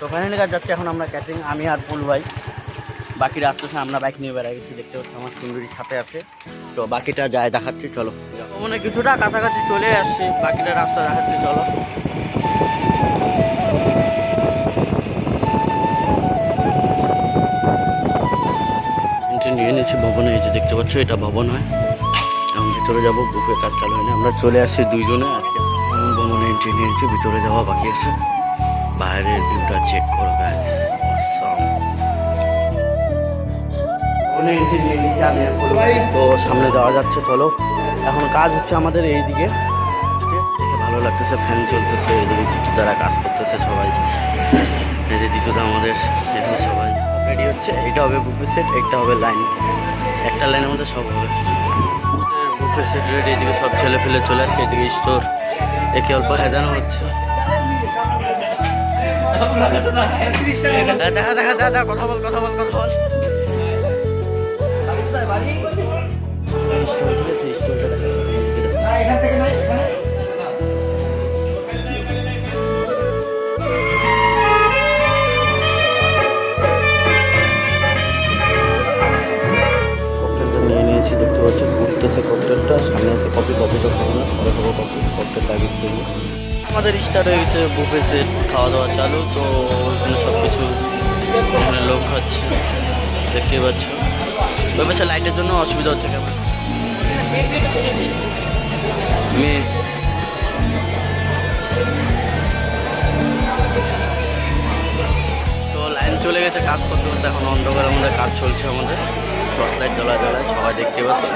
তো ফাইনালি কাজ যাচ্ছে এখন আমরা ক্যাটারিং, আমি আর পুল ভাই। বাকি রাস্তা আমরা বাইক নিয়ে বেড়াই গেছি, দেখতে পাচ্ছি আমার সুন্দরীর সাথে আছে। তো বাকিটা যায় দেখাচ্ছি, চলো। মানে কিছুটা কাছাকাছি চলে আসছি, বাকিটা রাস্তা দেখাচ্ছি, চলো। নিয়ে নিয়েছি ভবনে, এই যে দেখতে পাচ্ছ এটা ভবন হয়। এখন ভিতরে যাবো, বুফে কাজ চালু হয়নি, আমরা চলে আসছি দুইজনে। আজকে ভবনে এন্ট্রি নিয়েছি, ভিতরে যাওয়া বাকি আছে। বাইরের ভিউটা চেক করো গাইস, এন্ট্রি নিয়ে নিয়েছি আমি আর পুল ভাই। তো সামনে যাওয়া যাচ্ছে, চলো। এখন কাজ হচ্ছে আমাদের এইদিকে, দেখে ভালো লাগতেছে, ফ্যান চলতেছে, এইদিকে দ্বারা কাজ করতেছে সবাই। এই যে দ্বিতীয়টা আমাদের, এখানে সবাই রেডি হচ্ছে। এটা হবে বুফে সেট, একটা হবে লাইন, একটা লাইনের মধ্যে সব হবে। বুফে সেট রেডি, এদিকে সব ছেলে ফেলে চলে আসছে, এদিকে স্টোর একে অল্প হেজানো হচ্ছে। দেখা দেখা দেখা কথা বল কথা বল কথা বল। ককটেলটা সামনে আছে, কপি তো খাবো না, পরে খাবো কপি। ককটেলটা আগে খেয়ে আমাদের স্টার্ট হয়ে গেছে বুফে সেট, খাওয়া দাওয়া চালু। তো ওখানে সব কিছু এখানে লোক খাচ্ছে, দেখতে পাচ্ছ। ভেবেছে লাইটের জন্য অসুবিধা হচ্ছে কেমন মেয়ে। তো লাইন চলে গেছে, কাজ করতে করতে এখন অন্ধকারের মধ্যে কাজ চলছে আমাদের। টর্চ লাইট জ্বলায় সবাই দেখতে পাচ্ছে।